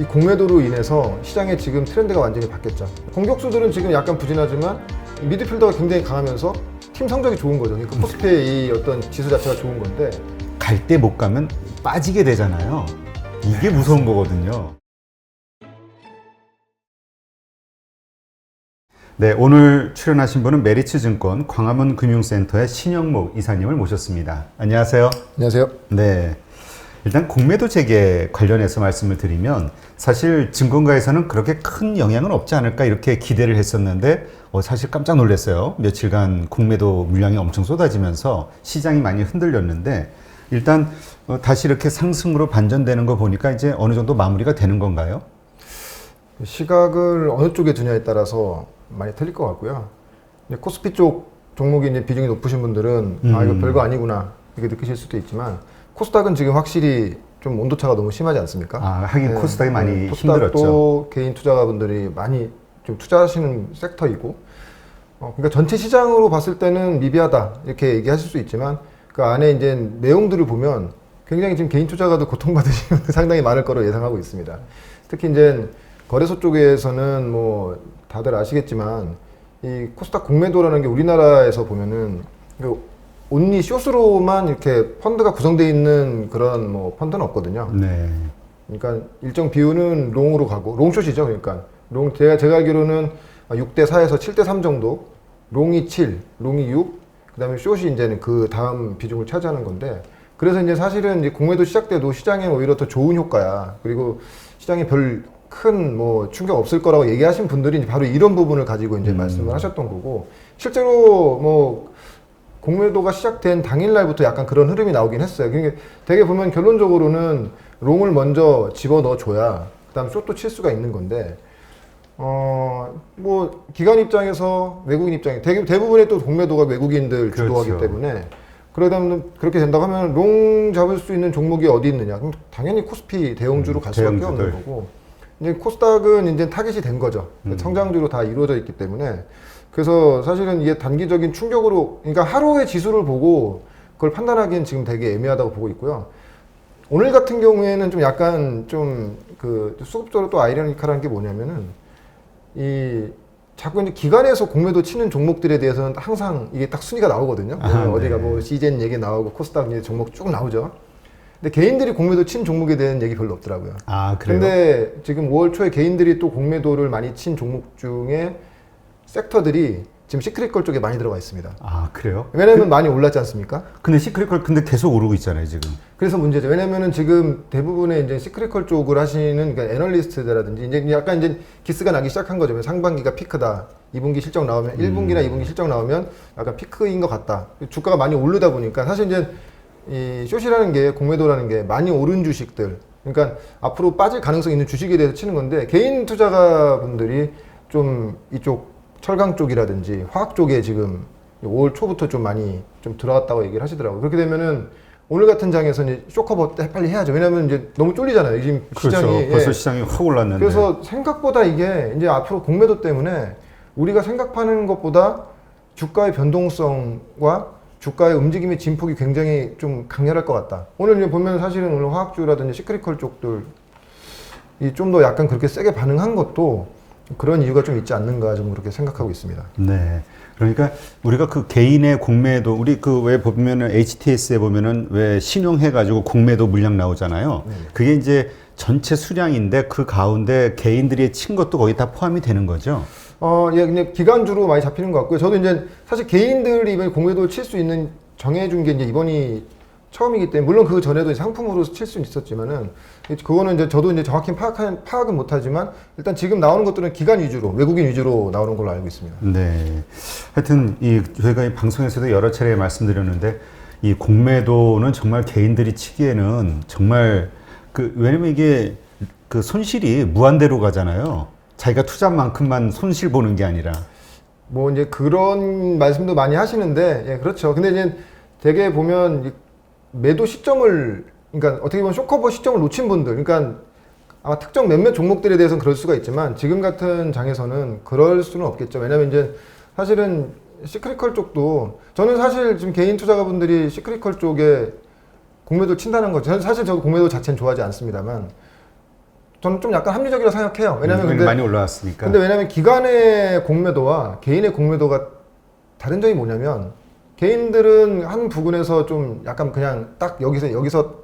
이 공매도로 인해서 시장의 지금 트렌드가 완전히 바뀌었죠. 공격수들은 지금 약간 부진하지만 미드필더가 굉장히 강하면서 팀 성적이 좋은 거죠. 그러니까 코스피의 이 어떤 지수 자체가 좋은 건데 갈 때 못 가면 빠지게 되잖아요. 이게 무서운 거거든요. 네, 오늘 출연하신 분은 메리츠증권 광화문 금융센터의 신영목 이사님을 모셨습니다. 안녕하세요. 안녕하세요. 네. 일단 공매도 재개 관련해서 말씀을 드리면 사실 증권가에서는 그렇게 큰 영향은 없지 않을까 이렇게 기대를 했었는데 사실 깜짝 놀랐어요. 며칠간 공매도 물량이 엄청 쏟아지면서 시장이 많이 흔들렸는데 일단 다시 이렇게 상승으로 반전되는 거 보니까 이제 어느 정도 마무리가 되는 건가요? 시각을 어느 쪽에 두냐에 따라서 많이 틀릴 것 같고요. 근데 코스피 쪽 종목이 이제 비중이 높으신 분들은 아 이거 별거 아니구나 이렇게 느끼실 수도 있지만 코스닥은 지금 확실히 좀 온도차가 너무 심하지 않습니까? 아, 하긴 네, 코스닥이 많이 코스닥도 힘들었죠. 개인 투자가분들이 많이 좀 투자하시는 섹터이고, 그러니까 전체 시장으로 봤을 때는 미비하다 이렇게 얘기하실 수 있지만 그 안에 이제 내용들을 보면 굉장히 지금 개인 투자가도 고통받으시는 분들 상당히 많을 거로 예상하고 있습니다. 특히 이제 거래소 쪽에서는 뭐 다들 아시겠지만 이 코스닥 공매도라는 게 우리나라에서 보면은 온리 숏으로만 이렇게 펀드가 구성되어 있는 그런 뭐 펀드는 없거든요. 네. 그러니까 일정 비율은 롱으로 가고 롱숏이죠. 그러니까 제가 알기로는 6대 4에서 7대 3 정도, 롱이 7, 롱이 6, 그다음에 숏이 이제는 그 다음 비중을 차지하는 건데 그래서 이제 사실은 이제 공매도 시작 때도 시장에 오히려 더 좋은 효과야. 그리고 시장에 별 큰 뭐 충격 없을 거라고 얘기하신 분들이 바로 이런 부분을 가지고 이제 말씀을 하셨던 거고 실제로 뭐 공매도가 시작된 당일날부터 약간 그런 흐름이 나오긴 했어요. 그러니까 되게 보면 결론적으로는 롱을 먼저 집어넣어 줘야 그다음 숏도 칠 수가 있는 건데 뭐 기관 입장에서 외국인 입장에 대부분의 또 공매도가 외국인들 주도하기 그렇죠. 때문에 그러다면 그렇게 된다고 하면 롱 잡을 수 있는 종목이 어디 있느냐? 그럼 당연히 코스피 대형주로 갈 수밖에 대형주들. 없는 거고. 이제 코스닥은 이제 타깃이 된 거죠. 성장주로 다 이루어져 있기 때문에 그래서 사실은 이게 단기적인 충격으로 그러니까 하루의 지수를 보고 그걸 판단하기엔 지금 되게 애매하다고 보고 있고요. 오늘 같은 경우에는 좀 약간 좀 그 수급적으로 또 아이러니컬한 게 뭐냐면은 이 자꾸 이제 기관에서 공매도 치는 종목들에 대해서는 항상 이게 딱 순위가 나오거든요. 어디가 네. 뭐 시젠 얘기 나오고 코스닥 이제 종목 쭉 나오죠. 근데 개인들이 공매도 친 종목에 대한 얘기 별로 없더라고요. 아, 그래요? 근데 지금 5월 초에 개인들이 또 공매도를 많이 친 종목 중에 섹터들이 지금 시크릿걸 쪽에 많이 들어가 있습니다. 아, 그래요? 왜냐면 많이 올랐지 않습니까? 근데 시크릿걸 근데 계속 오르고 있잖아요, 지금. 그래서 문제죠. 왜냐면은 지금 대부분의 이제 시크릿컬 쪽을 하시는 그러니까 애널리스트들라든지 이제 약간 이제 기스가 나기 시작한 거죠. 상반기가 피크다. 2분기 실적 나오면 1분기나 2분기 실적 나오면 약간 피크인 것 같다. 주가가 많이 오르다 보니까 사실 이제 이 숏이라는 게 공매도라는 게 많이 오른 주식들. 그러니까 앞으로 빠질 가능성이 있는 주식에 대해서 치는 건데 개인 투자가분들이 좀 이쪽 철강 쪽이라든지 화학 쪽에 지금 5월 초부터 좀 많이 좀 들어갔다고 얘기를 하시더라고요. 그렇게 되면은 오늘 같은 장에서 이제 쇼커버 때 빨리 해야죠. 왜냐면 이제 너무 쫄리잖아요. 지금 그렇죠. 시장이. 벌써 시장이 확 올랐는데. 그래서 생각보다 이게 이제 앞으로 공매도 때문에 우리가 생각하는 것보다 주가의 변동성과 주가의 움직임의 진폭이 굉장히 좀 강렬할 것 같다. 오늘 이제 보면 사실은 오늘 화학주라든지 시크릿컬 쪽들 이 좀 더 약간 그렇게 세게 반응한 것도 그런 이유가 좀 있지 않는가 좀 그렇게 생각하고 있습니다. 네. 그러니까 우리가 그 개인의 공매도 우리 그 왜 보면은 HTS에 보면은 왜 신용해가지고 공매도 물량 나오잖아요. 그게 이제 전체 수량인데 그 가운데 개인들이 친 것도 거의 다 포함이 되는 거죠. 예, 그냥 기간주로 많이 잡히는 것 같고요. 저도 이제 사실 개인들이 이번에 공매도를 칠 수 있는 정해준 게 이제 이번이 처음이기 때문에 물론 그 전에도 상품으로 칠 수는 있었지만은 그거는 이제 저도 이제 정확히 파악은 못하지만 일단 지금 나오는 것들은 기관 위주로 외국인 위주로 나오는 걸로 알고 있습니다. 네. 하여튼 저희가 이 방송에서도 여러 차례 말씀드렸는데 이 공매도는 정말 개인들이 치기에는 정말 왜냐면 이게 그 손실이 무한대로 가잖아요. 자기가 투자한 만큼만 손실 보는 게 아니라. 뭐 이제 그런 말씀도 많이 하시는데 예, 그렇죠. 근데 이제 되게 보면 매도 시점을 그러니까 어떻게 보면 쇼커버 시점을 놓친 분들 그러니까 아마 특정 몇몇 종목들에 대해서는 그럴 수가 있지만 지금 같은 장에서는 그럴 수는 없겠죠. 왜냐면 이제 사실은 시크릿컬 쪽도 저는 사실 지금 개인 투자가분들이 시크릿컬 쪽에 공매도 친다는 거 저는 사실 저 공매도 자체는 좋아하지 않습니다만 저는 좀 약간 합리적이라고 생각해요. 왜냐면 근데 많이 올라왔으니까. 근데 왜냐면 기관의 공매도와 개인의 공매도가 다른 점이 뭐냐면 개인들은 한 부분에서 좀 약간 그냥 딱 여기서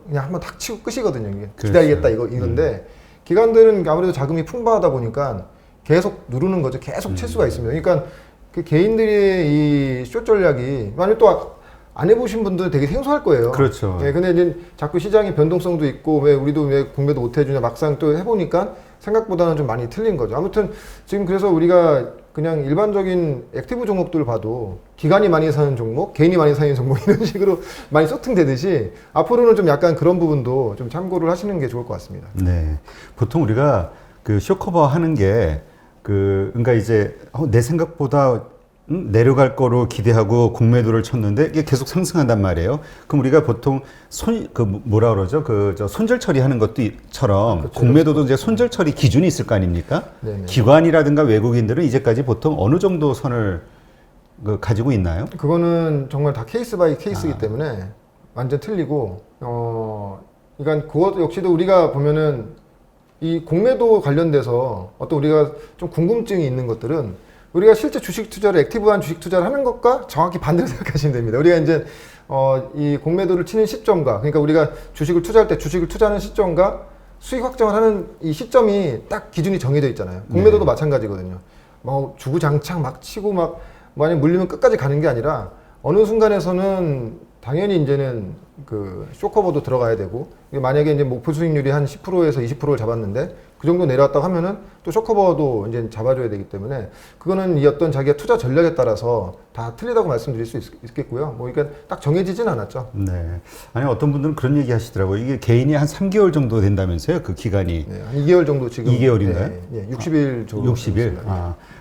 그냥 한번 탁 치고 끝이거든요. 이게 그렇죠. 기다리겠다 이건데 기관들은 아무래도 자금이 풍부하다 보니까 계속 누르는 거죠. 계속 칠 수가 있습니다. 그러니까 그 개인들의 이 숏 전략이 만약 또 안 해보신 분들은 되게 생소할 거예요. 그렇죠. 예, 근데 이제 자꾸 시장의 변동성도 있고 왜 우리도 왜 공매도 못 해주냐 막상 또 해보니까 생각보다는 좀 많이 틀린 거죠. 아무튼 지금 그래서 우리가 그냥 일반적인 액티브 종목들을 봐도 기관이 많이 사는 종목, 개인이 많이 사는 종목 이런 식으로 많이 소팅되듯이 앞으로는 좀 약간 그런 부분도 좀 참고를 하시는 게 좋을 것 같습니다. 네. 보통 우리가 그 쇼커버 하는 게 그러니까 이제 내 생각보다 내려갈 거로 기대하고 공매도를 쳤는데 이게 계속 상승한단 말이에요. 그럼 우리가 보통 뭐라 그러죠? 저 손절 처리하는 것도처럼 그렇죠. 공매도도 이제 손절 처리 기준이 있을 거 아닙니까? 네네. 기관이라든가 외국인들은 이제까지 보통 어느 정도 선을 가지고 있나요? 그거는 정말 다 케이스 바이 케이스이기 때문에 완전 틀리고 그러니까 그것 역시도 우리가 보면은 이 공매도 관련돼서 어떤 우리가 좀 궁금증이 있는 것들은 우리가 실제 주식 투자를 액티브한 주식 투자를 하는 것과 정확히 반대로 생각하시면 됩니다. 우리가 이제 이 공매도를 치는 시점과 그러니까 우리가 주식을 투자할 때 주식을 투자하는 시점과 수익 확정을 하는 이 시점이 딱 기준이 정해져 있잖아요. 공매도도 마찬가지거든요. 뭐 주구장창 막 치고 막 만약 물리면 끝까지 가는 게 아니라 어느 순간에서는 당연히 이제는 그 쇼커버도 들어가야 되고 만약에 이제 목표 수익률이 한 10%에서 20%를 잡았는데 그 정도 내려왔다고 하면은 또 쇼커버도 이제 잡아줘야 되기 때문에 그거는 이 어떤 자기가 투자 전략에 따라서 다 틀리다고 말씀드릴 수 있겠고요. 뭐 그러니까 딱 정해지진 않았죠. 네. 아니 어떤 분들은 그런 얘기 하시더라고요. 이게 개인이 한 3개월 정도 된다면서요. 그 기간이. 네, 한 2개월 정도 지금 2개월인가요? 네, 60일 정도. 60일.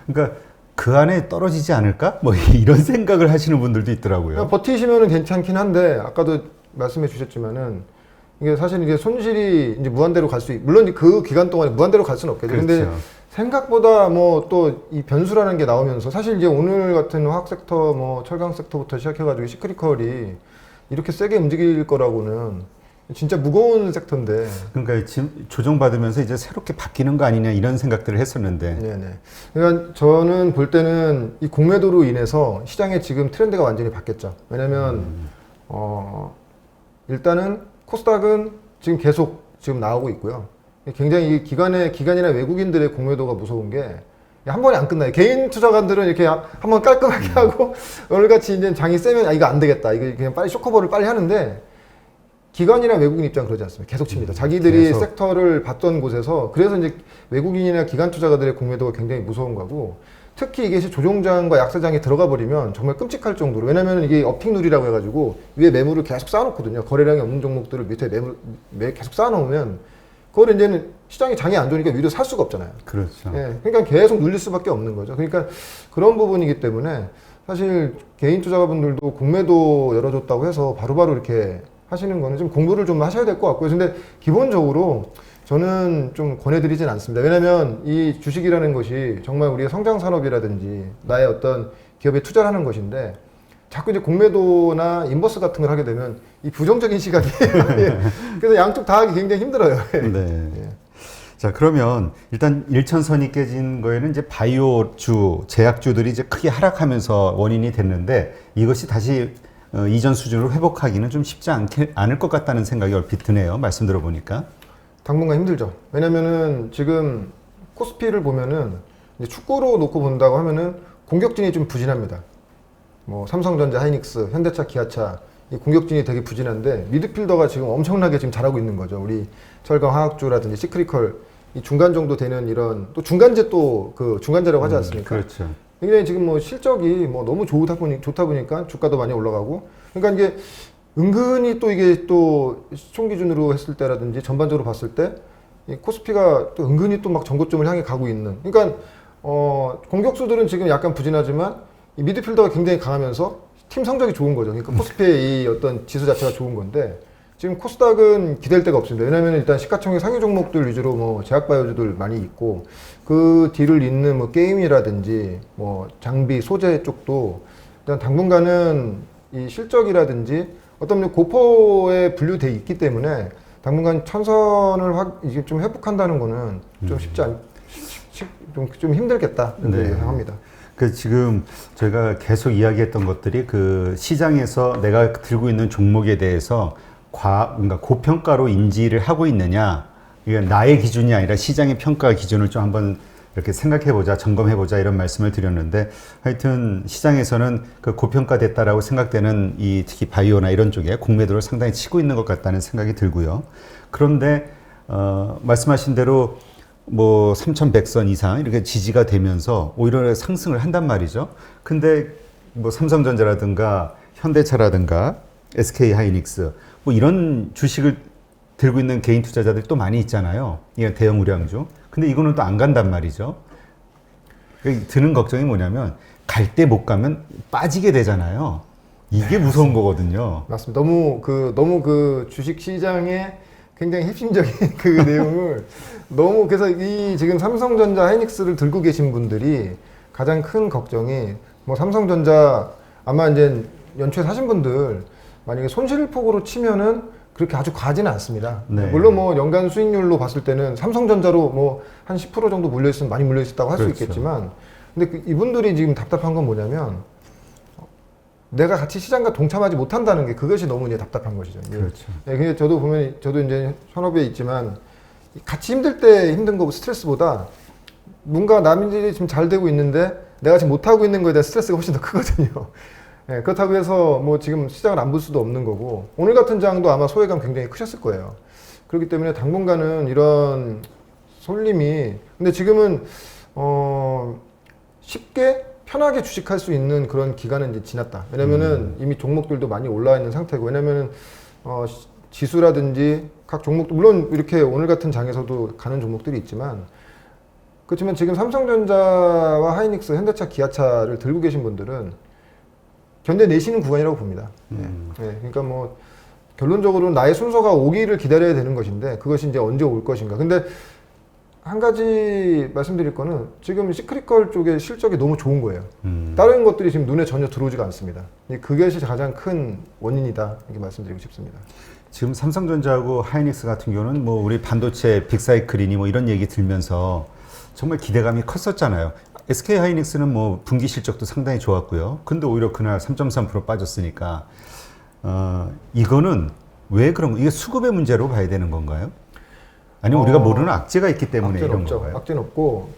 그러니까 그 안에 떨어지지 않을까? 뭐 이런 생각을 하시는 분들도 있더라고요. 버티시면은 괜찮긴 한데 아까도 말씀해 주셨지만은 이게 사실 이게 손실이 이제 무한대로 갈 수 물론 그 기간 동안에 무한대로 갈 수는 없겠죠. 그렇죠. 근데 생각보다 뭐 또 이 변수라는 게 나오면서 사실 이제 오늘 같은 화학 섹터 뭐 철강 섹터부터 시작해가지고 시크릿컬이 이렇게 세게 움직일 거라고는 진짜 무거운 섹터인데. 그러니까 지금 조정받으면서 이제 새롭게 바뀌는 거 아니냐 이런 생각들을 했었는데. 네네. 그러니까 저는 볼 때는 이 공매도로 인해서 시장의 지금 트렌드가 완전히 바뀌었죠. 왜냐면 일단은 코스닥은 지금 계속 지금 나오고 있고요. 굉장히 이 기관이나 외국인들의 공매도가 무서운 게 한 번에 안 끝나요. 개인 투자관들은 이렇게 한번 깔끔하게 하고 오늘같이 이제 장이 세면 이거 안 되겠다. 이거 그냥 빨리 쇼커버를 빨리 하는데 기관이나 외국인 입장 그러지 않습니다. 계속 칩니다. 자기들이 계속. 섹터를 봤던 곳에서 그래서 이제 외국인이나 기관 투자가들의 공매도가 굉장히 무서운 거고 특히 이게 조종장과 약세장이 들어가 버리면 정말 끔찍할 정도로 왜냐면 이게 업틱룰이라고 해가지고 위에 매물을 계속 쌓아놓거든요. 거래량이 없는 종목들을 밑에 계속 쌓아놓으면 그걸 이제는 시장이 장이 안 좋으니까 위로 살 수가 없잖아요. 그렇죠. 예, 그러니까 계속 눌릴 수밖에 없는 거죠. 그러니까 그런 부분이기 때문에 사실 개인 투자가분들도 공매도 열어줬다고 해서 바로바로 이렇게 하시는 거는 좀 공부를 좀 하셔야 될 것 같고요. 근데 기본적으로 저는 좀 권해드리진 않습니다. 왜냐면 이 주식이라는 것이 정말 우리의 성장 산업이라든지 나의 어떤 기업에 투자를 하는 것인데 자꾸 이제 공매도나 인버스 같은 걸 하게 되면 이 부정적인 시각이 예. 그래서 양쪽 다 하기 굉장히 힘들어요. 네. 예. 자, 그러면 일단 일천선이 깨진 거에는 이제 바이오주, 제약주들이 이제 크게 하락하면서 원인이 됐는데 이것이 다시 이전 수준으로 회복하기는 좀 쉽지 않을 것 같다는 생각이 얼핏 드네요. 말씀 들어보니까. 당분간 힘들죠. 왜냐면은 지금 코스피를 보면은 이제 축구로 놓고 본다고 하면은 공격진이 좀 부진합니다. 뭐 삼성전자, 하이닉스, 현대차, 기아차 이 공격진이 되게 부진한데 미드필더가 지금 엄청나게 지금 잘하고 있는 거죠. 우리 철강 화학주라든지 시크릿컬 이 중간 정도 되는 이런 또 중간재 또 그 중간재라고 하지 않습니까? 그렇죠. 굉장히 지금 뭐 실적이 뭐 너무 좋다 보니까 주가도 많이 올라가고 그러니까 이게 은근히 또 이게 또 시총 기준으로 했을 때라든지 전반적으로 봤을 때 이 코스피가 또 은근히 또 막 전고점을 향해 가고 있는 그러니까 공격수들은 지금 약간 부진하지만 이 미드필더가 굉장히 강하면서 팀 성적이 좋은 거죠. 그러니까 코스피의 이 어떤 지수 자체가 좋은 건데 지금 코스닥은 기댈 데가 없습니다. 왜냐하면 일단 시가총액 상위 종목들 위주로 뭐 제약바이오주들 많이 있고 그 뒤를 잇는 뭐 게임이라든지 뭐 장비, 소재 쪽도 일단 당분간은 이 실적이라든지 어떤 고퍼에 분류돼 있기 때문에 당분간 천선을 이게 좀 회복한다는 거는 좀 쉽지 않, 좀 힘들겠다 이렇게 네. 예상합니다. 그 지금 저희가 계속 이야기했던 것들이 그 시장에서 내가 들고 있는 종목에 대해서 뭔가 고평가로 인지를 하고 있느냐, 이게 나의 기준이 아니라 시장의 평가 기준을 좀 한번 이렇게 생각해보자, 점검해보자 이런 말씀을 드렸는데, 하여튼 시장에서는 그 고평가됐다라고 생각되는 이 특히 바이오나 이런 쪽에 공매도를 상당히 치고 있는 것 같다는 생각이 들고요. 그런데 말씀하신 대로 뭐 3,100선 이상 이렇게 지지가 되면서 오히려 상승을 한단 말이죠. 근데 뭐 삼성전자라든가 현대차라든가 SK 하이닉스 뭐 이런 주식을 들고 있는 개인 투자자들이 또 많이 있잖아요. 이게 대형 우량주. 근데 이거는 또 안 간단 말이죠. 드는 걱정이 뭐냐면 갈 때 못 가면 빠지게 되잖아요. 이게 무서운 거거든요. 맞습니다. 너무 그 주식 시장에 굉장히 핵심적인 그 내용을 너무 그래서 이 지금 삼성전자 하이닉스를 들고 계신 분들이 가장 큰 걱정이 뭐 삼성전자 아마 이제 연초에 사신 분들 만약에 손실폭으로 치면은 그렇게 아주 과하지는 않습니다. 네. 물론 뭐 연간 수익률로 봤을 때는 삼성전자로 뭐 한 10% 정도 물려있으면 많이 물려있다고 할 수 그렇죠. 있겠지만 근데 이분들이 지금 답답한 건 뭐냐면 내가 같이 시장과 동참하지 못한다는 게 그것이 너무 이제 답답한 것이죠. 그렇죠. 예, 근데 저도 보면 저도 이제 현업에 있지만 같이 힘들 때 힘든 거 스트레스보다 뭔가 남들이 지금 잘 되고 있는데 내가 지금 못 하고 있는 거에 대한 스트레스가 훨씬 더 크거든요. 예, 그렇다고 해서 뭐 지금 시장을 안 볼 수도 없는 거고 오늘 같은 장도 아마 소외감 굉장히 크셨을 거예요. 그렇기 때문에 당분간은 이런 손님이 근데 지금은 쉽게 편하게 주식할 수 있는 그런 기간은 이제 지났다. 왜냐면은 이미 종목들도 많이 올라와 있는 상태고, 왜냐면은 지수라든지 각 종목도 물론 이렇게 오늘 같은 장에서도 가는 종목들이 있지만, 그렇지만 지금 삼성전자와 하이닉스, 현대차, 기아차를 들고 계신 분들은 견뎌내시는 구간이라고 봅니다. 네, 그러니까 뭐 결론적으로는 나의 순서가 오기를 기다려야 되는 것인데 그것이 이제 언제 올 것인가. 근데 한 가지 말씀드릴 거는 지금 시크릿컬 쪽의 실적이 너무 좋은 거예요. 다른 것들이 지금 눈에 전혀 들어오지가 않습니다. 그것이 가장 큰 원인이다 이렇게 말씀드리고 싶습니다. 지금 삼성전자하고 하이닉스 같은 경우는 뭐 우리 반도체 빅사이클이니 뭐 이런 얘기 들면서 정말 기대감이 컸었잖아요. SK 하이닉스는 뭐 분기 실적도 상당히 좋았고요. 근데 오히려 그날 3.3% 빠졌으니까 이거는 왜 그런 거? 이게 수급의 문제로 봐야 되는 건가요? 아니면 우리가 모르는 악재가 있기 때문에 악재는 이런 없죠. 건가요? 악재는 없고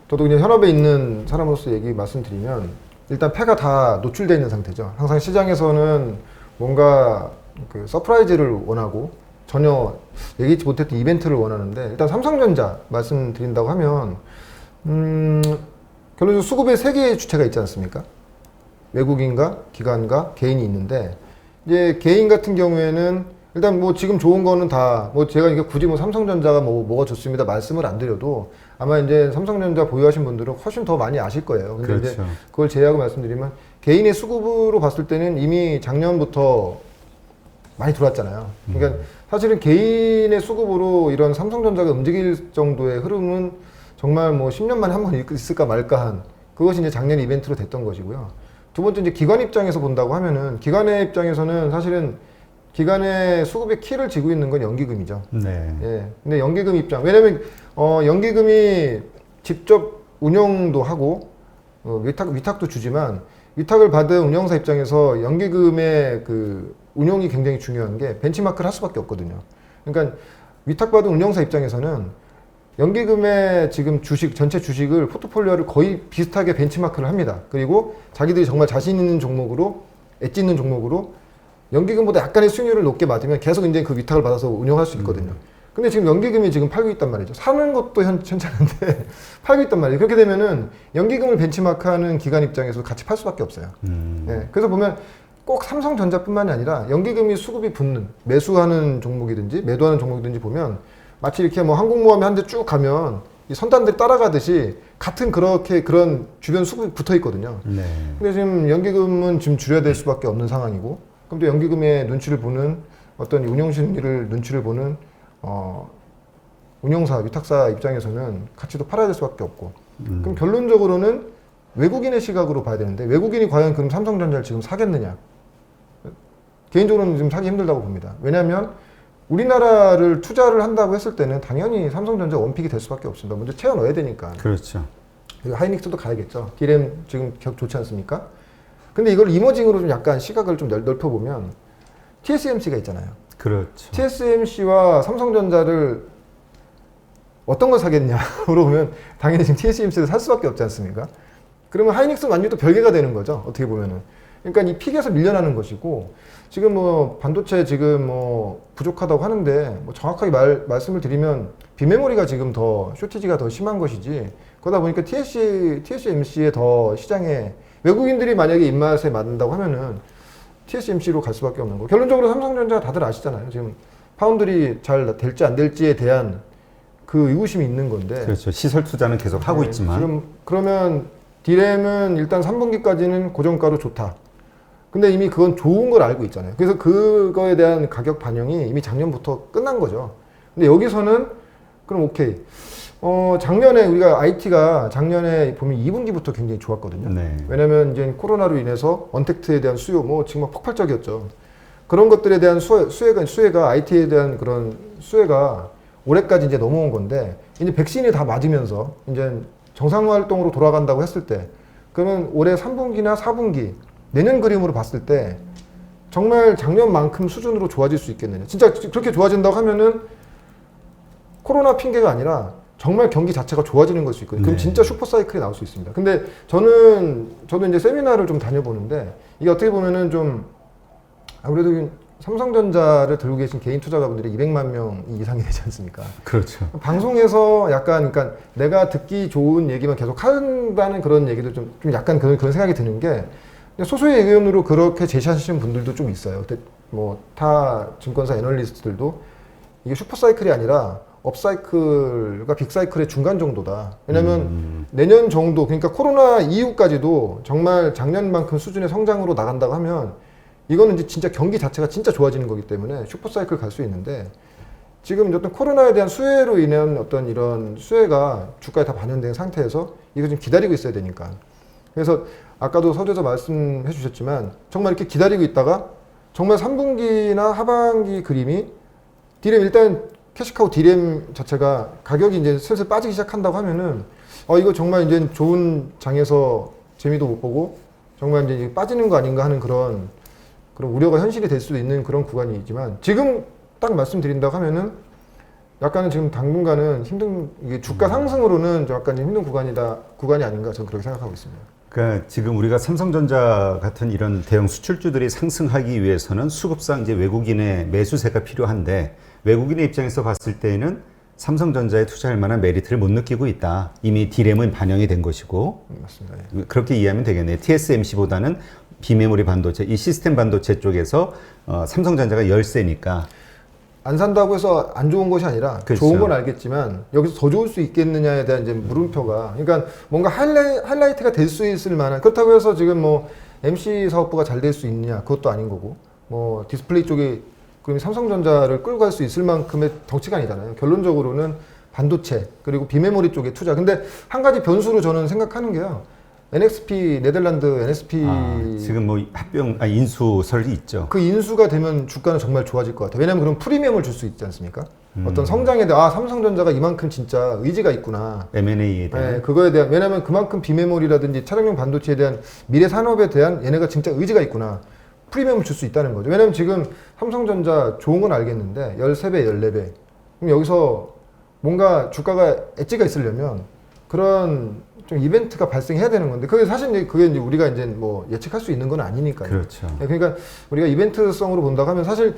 저도 그냥 현업에 있는 사람으로서 얘기 말씀드리면 일단 패가 다 노출되어 있는 상태죠. 항상 시장에서는 뭔가 그 서프라이즈를 원하고 전혀 예기치 못했던 이벤트를 원하는데 일단 삼성전자 말씀드린다고 하면 결론적으로 수급에 세 개의 주체가 있지 않습니까? 외국인과 기관과 개인이 있는데 이제 개인 같은 경우에는 일단 뭐 지금 좋은 거는 다 뭐 제가 이게 굳이 뭐 삼성전자가 뭐가 좋습니다 말씀을 안 드려도 아마 이제 삼성전자 보유하신 분들은 훨씬 더 많이 아실 거예요. 근데 그렇죠. 이제 그걸 제외하고 말씀드리면 개인의 수급으로 봤을 때는 이미 작년부터 많이 들어왔잖아요. 그러니까 사실은 개인의 수급으로 이런 삼성전자가 움직일 정도의 흐름은 정말 뭐 10년 만에 한 번 있을까 말까 한 그것이 이제 작년 이벤트로 됐던 것이고요. 두 번째 이제 기관 입장에서 본다고 하면은 기관의 입장에서는 사실은 기관의 수급의 키를 쥐고 있는 건 연기금이죠. 네. 예. 근데 연기금 입장 왜냐면 연기금이 직접 운영도 하고 위탁도 주지만 위탁을 받은 운영사 입장에서 연기금의 그 운용이 굉장히 중요한 게 벤치마크를 할 수밖에 없거든요. 그러니까 위탁받은 운영사 입장에서는 연기금의 지금 전체 주식을 포트폴리오를 거의 비슷하게 벤치마크를 합니다. 그리고 자기들이 정말 자신 있는 종목으로 엣지 있는 종목으로 연기금보다 약간의 수익률을 높게 맞으면 계속 이제 그 위탁을 받아서 운영할 수 있거든요. 근데 지금 연기금이 지금 팔고 있단 말이죠. 사는 것도 괜찮은데 팔고 있단 말이에요. 그렇게 되면은 연기금을 벤치마크하는 기관 입장에서 같이 팔 수밖에 없어요. 예, 그래서 보면 꼭 삼성전자뿐만이 아니라 연기금이 수급이 붙는 매수하는 종목이든지 매도하는 종목이든지 보면 마치 이렇게 뭐 항공모함이 한 대 쭉 가면 이 선단들이 따라가듯이 같은 그런 주변 수급이 붙어 있거든요. 네. 근데 지금 연기금은 지금 줄여야 될 수밖에 없는 상황이고, 그럼 또 연기금의 눈치를 보는 어떤 운용 심리를 눈치를 보는 운용사, 위탁사 입장에서는 같이 또 팔아야 될 수밖에 없고, 그럼 결론적으로는 외국인의 시각으로 봐야 되는데 외국인이 과연 그럼 삼성전자를 지금 사겠느냐? 개인적으로는 지금 사기 힘들다고 봅니다. 왜냐하면 우리나라를 투자를 한다고 했을 때는 당연히 삼성전자 원픽이 될 수밖에 없습니다. 먼저 채워 넣어야 되니까. 그렇죠. 그리고 하이닉스도 가야겠죠. D램 지금 격 좋지 않습니까? 근데 이걸 이머징으로 좀 약간 시각을 좀 넓혀보면 TSMC가 있잖아요. 그렇죠. TSMC와 삼성전자를 어떤 걸 사겠냐 물어보면 당연히 지금 TSMC를 살 수밖에 없지 않습니까? 그러면 하이닉스 완전히 또 별개가 되는 거죠. 어떻게 보면은. 그러니까 이 픽에서 밀려나는 것이고 지금 뭐 반도체 지금 뭐 부족하다고 하는데 뭐 정확하게 말씀을 드리면 비메모리가 지금 더 쇼티지가 더 심한 것이지 그러다 보니까 TSMC의 더 시장에 외국인들이 만약에 입맛에 맞는다고 하면은 TSMC로 갈 수밖에 없는 거. 결론적으로 삼성전자 다들 아시잖아요. 지금 파운드리 잘 될지 안 될지에 대한 그 의구심이 있는 건데. 그렇죠. 시설 투자는 계속 하고 있지만. 지금 그러면 D램은 일단 3분기까지는 고정가로 좋다. 근데 이미 그건 좋은 걸 알고 있잖아요. 그래서 그거에 대한 가격 반영이 이미 작년부터 끝난 거죠. 근데 여기서는 그럼 오케이. 작년에 우리가 IT가 작년에 보면 2분기부터 굉장히 좋았거든요. 네. 왜냐면 이제 코로나로 인해서 언택트에 대한 수요 뭐 정말 폭발적이었죠. 그런 것들에 대한 수혜가 IT에 대한 그런 수혜가 올해까지 이제 넘어온 건데 이제 백신이 다 맞으면서 이제 정상 활동으로 돌아간다고 했을 때 그러면 올해 3분기나 4분기 내년 그림으로 봤을 때 정말 작년만큼 수준으로 좋아질 수 있겠느냐. 진짜 그렇게 좋아진다고 하면은 코로나 핑계가 아니라 정말 경기 자체가 좋아지는 걸 수 있거든요. 그럼 네. 진짜 슈퍼사이클이 나올 수 있습니다. 근데 저도 이제 세미나를 좀 다녀보는데 이게 어떻게 보면은 좀 아무래도 삼성전자를 들고 계신 개인 투자가분들이 200만 명 이상이 되지 않습니까? 그렇죠. 방송에서 약간 그러니까 내가 듣기 좋은 얘기만 계속 한다는 그런 얘기도 좀 약간 그런 생각이 드는 게 소수의 의견으로 그렇게 제시하시는 분들도 좀 있어요. 뭐 타 증권사 애널리스트들도 이게 슈퍼사이클이 아니라 업사이클과 빅사이클의 중간 정도다. 왜냐면 내년 정도, 그러니까 코로나 이후까지도 정말 작년만큼 수준의 성장으로 나간다고 하면 이거는 이제 진짜 경기 자체가 진짜 좋아지는 거기 때문에 슈퍼사이클 갈 수 있는데 지금 어떤 코로나에 대한 수혜로 인한 어떤 이런 수혜가 주가에 다 반영된 상태에서 이거 좀 기다리고 있어야 되니까. 그래서 아까도 서두에서 말씀해 주셨지만 정말 이렇게 기다리고 있다가 정말 3분기나 하반기 그림이 D램 일단 캐시카우 D램 자체가 가격이 이제 슬슬 빠지기 시작한다고 하면은 이거 정말 이제 좋은 장에서 재미도 못 보고 정말 이제 빠지는 거 아닌가 하는 그런 우려가 현실이 될 수도 있는 그런 구간이지만 지금 딱 말씀드린다고 하면은 약간은 지금 당분간은 이게 주가 상승으로는 좀 약간 힘든 구간이 아닌가 저는 그렇게 생각하고 있습니다. 그러니까 지금 우리가 삼성전자 같은 이런 대형 수출주들이 상승하기 위해서는 수급상 이제 외국인의 매수세가 필요한데 외국인의 입장에서 봤을 때는 삼성전자에 투자할 만한 메리트를 못 느끼고 있다. 이미 D램은 반영이 된 것이고. 맞습니다. 예. 그렇게 이해하면 되겠네요. TSMC보다는 비메모리 반도체, 이 시스템 반도체 쪽에서 삼성전자가 열세니까. 안 산다고 해서 안 좋은 것이 아니라 그렇죠. 좋은 건 알겠지만 여기서 더 좋을 수 있겠느냐에 대한 이제 물음표가 그러니까 뭔가 하이라이트가 될 수 있을 만한 그렇다고 해서 지금 뭐 MC 사업부가 잘 될 수 있느냐 그것도 아닌 거고 뭐 디스플레이 쪽에 그럼 삼성전자를 끌고 갈 수 있을 만큼의 덩치가 아니잖아요. 결론적으로는 반도체 그리고 비메모리 쪽에 투자. 근데 한 가지 변수로 저는 생각하는 게요. NXP 네덜란드 NXP 지금 뭐 인수설이 있죠. 그 인수가 되면 주가는 정말 좋아질 것 같아요. 왜냐하면 그럼 프리미엄을 줄 수 있지 않습니까? 어떤 성장에 대한 삼성전자가 이만큼 진짜 의지가 있구나. M&A에 대한. 네, 그거에 대한 왜냐하면 그만큼 비메모리라든지 차량용 반도체에 대한 미래 산업에 대한 얘네가 진짜 의지가 있구나. 프리미엄을 줄 수 있다는 거죠. 왜냐하면 지금 삼성전자 좋은 건 알겠는데 13배, 14배. 그럼 여기서 뭔가 주가가 엣지가 있으려면 그런 좀 이벤트가 발생해야 되는 건데 그게 사실 이제 우리가 이제 뭐 예측할 수 있는 건 아니니까요. 그렇죠. 그러니까 우리가 이벤트성으로 본다고 하면 사실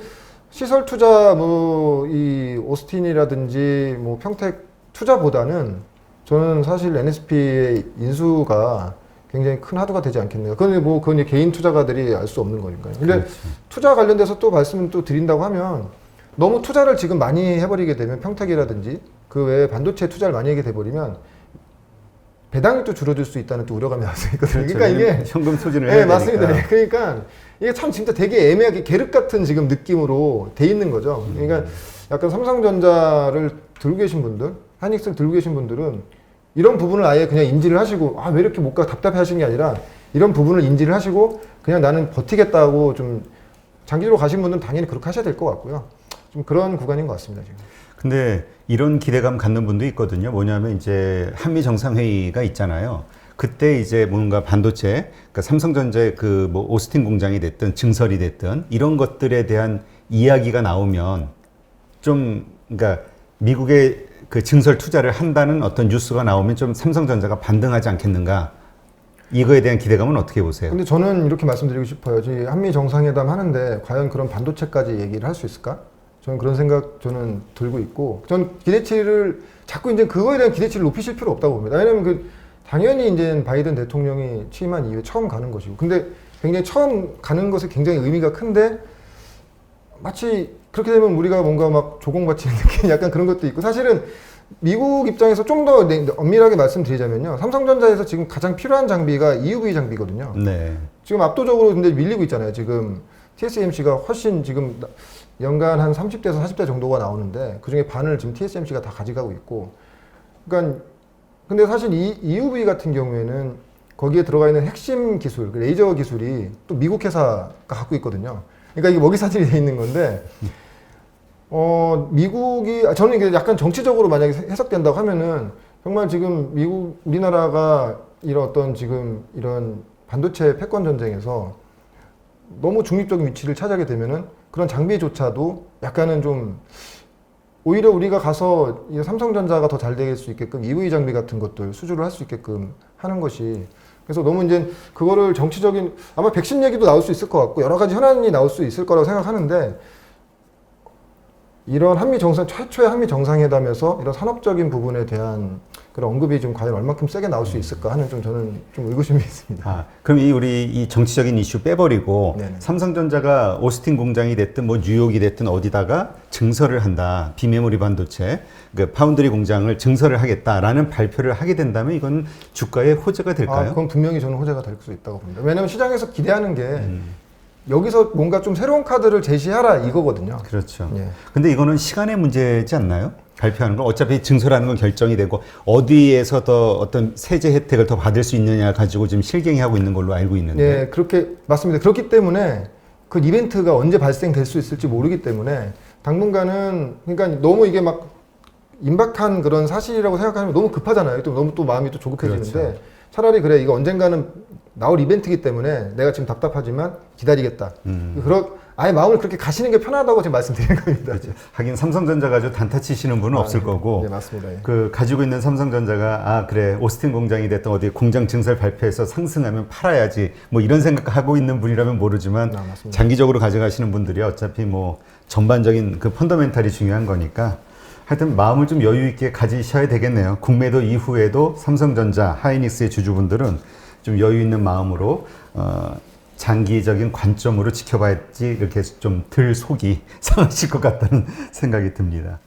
시설 투자 뭐 이 오스틴이라든지 뭐 평택 투자보다는 저는 사실 NSP의 인수가 굉장히 큰 하도가 되지 않겠네요. 그건 개인 투자가들이 알 수 없는 거니까요. 근데 그렇죠. 투자 관련돼서 또 말씀을 또 드린다고 하면 너무 투자를 지금 많이 해버리게 되면 평택이라든지 그 외에 반도체 투자를 많이 하게 돼버리면 배당이 또 줄어들 수 있다는 또 우려감이 나서 있거든요. 그렇죠. 그러니까 이게 현금 소진을 네, 해야 맞습니다. 되니까. 그러니까 이게 참 진짜 되게 애매하게 계륵 같은 지금 느낌으로 돼 있는 거죠. 그러니까 약간 삼성전자를 들고 계신 분들, 하이닉스를 들고 계신 분들은 이런 부분을 아예 그냥 인지를 하시고 왜 이렇게 못 가 답답해 하시는 게 아니라 이런 부분을 인지를 하시고 그냥 나는 버티겠다고 좀 장기적으로 가신 분들은 당연히 그렇게 하셔야 될 것 같고요. 좀 그런 구간인 것 같습니다, 지금. 근데 이런 기대감 갖는 분도 있거든요. 뭐냐면 이제 한미 정상회의가 있잖아요. 그때 이제 뭔가 반도체, 그러니까 삼성전자의 그 뭐 오스틴 공장이 됐든 증설이 됐든 이런 것들에 대한 이야기가 나오면 좀, 그러니까 미국의 그 증설 투자를 한다는 어떤 뉴스가 나오면 좀 삼성전자가 반등하지 않겠는가? 이거에 대한 기대감은 어떻게 보세요? 근데 저는 이렇게 말씀드리고 싶어요. 지금 한미 정상회담 하는데 과연 그런 반도체까지 얘기를 할 수 있을까? 저는 그런 생각 저는 들고 있고, 전 기대치를 자꾸 이제 그거에 대한 기대치를 높이실 필요 없다고 봅니다. 왜냐면 당연히 이제 바이든 대통령이 취임한 이후에 처음 가는 것이고, 근데 굉장히 처음 가는 것에 굉장히 의미가 큰데 마치 그렇게 되면 우리가 뭔가 막 조공바치는 느낌 약간 그런 것도 있고, 사실은 미국 입장에서 좀 더 엄밀하게 말씀드리자면요, 삼성전자에서 지금 가장 필요한 장비가 EUV 장비거든요. 네. 지금 압도적으로 근데 밀리고 있잖아요. 지금 TSMC가 훨씬 지금 연간 한 30대에서 40대 정도가 나오는데 그중에 반을 지금 TSMC가 다 가져가고 있고, 그러니까 근데 사실 이 EUV 같은 경우에는 거기에 들어가 있는 핵심 기술, 그 레이저 기술이 또 미국 회사가 갖고 있거든요. 그러니까 이게 먹이사슬이 돼 있는 건데, 미국이, 저는 이게 약간 정치적으로 만약에 해석된다고 하면은 정말 지금 우리나라가 이런 어떤 지금 이런 반도체 패권 전쟁에서 너무 중립적인 위치를 차지하게 되면은 그런 장비조차도 약간은 좀 오히려 우리가 가서 이 삼성전자가 더 잘 될 수 있게끔 EV 장비 같은 것들 수주를 할 수 있게끔 하는 것이, 그래서 너무 이제 그거를 정치적인, 아마 백신 얘기도 나올 수 있을 것 같고 여러 가지 현안이 나올 수 있을 거라고 생각하는데, 이런 최초의 한미 정상회담에서 이런 산업적인 부분에 대한 그런 언급이 좀 과연 얼마큼 세게 나올 수 있을까 하는 저는 좀 의구심이 있습니다. 아, 그럼 우리 이 정치적인 이슈 빼버리고 네네. 삼성전자가 오스틴 공장이 됐든 뭐 뉴욕이 됐든 어디다가 증설을 한다. 비메모리 반도체, 그 파운드리 공장을 증설을 하겠다라는 발표를 하게 된다면 이건 주가에 호재가 될까요? 그건 분명히 저는 호재가 될 수 있다고 봅니다. 왜냐하면 시장에서 기대하는 게 여기서 뭔가 좀 새로운 카드를 제시하라 이거거든요. 그렇죠. 예. 근데 이거는 시간의 문제지 않나요? 발표하는 건 어차피 증설하는 건 결정이 되고 어디에서 더 어떤 세제 혜택을 더 받을 수 있느냐 가지고 지금 실갱이 하고 있는 걸로 알고 있는데. 예, 그렇게 맞습니다. 그렇기 때문에 그 이벤트가 언제 발생될 수 있을지 모르기 때문에 당분간은, 그러니까 너무 이게 막 임박한 그런 사실이라고 생각하면 너무 급하잖아요. 또 너무 또 마음이 또 조급해지는데, 그렇죠. 차라리 그래, 이거 언젠가는 나올 이벤트이기 때문에 내가 지금 답답하지만 기다리겠다. 아예 마음을 그렇게 가시는 게 편하다고 지금 말씀드리는 겁니다. 그렇죠. 하긴 삼성전자 가지고 단타 치시는 분은 없을 네. 거고. 네, 맞습니다. 예. 그 가지고 있는 삼성전자가 그래 오스틴 공장이 됐던 어디 공장 증설 발표해서 상승하면 팔아야지 뭐 이런 생각하고 있는 분이라면 모르지만 맞습니다. 장기적으로 가져가시는 분들이 어차피 뭐 전반적인 그 펀더멘탈이 중요한 거니까 하여튼 마음을 좀 여유 있게 가지셔야 되겠네요. 국매도 이후에도 삼성전자, 하이닉스의 주주분들은 좀 여유 있는 마음으로 장기적인 관점으로 지켜봐야지 이렇게 좀 덜 속이 상하실 것 같다는 생각이 듭니다.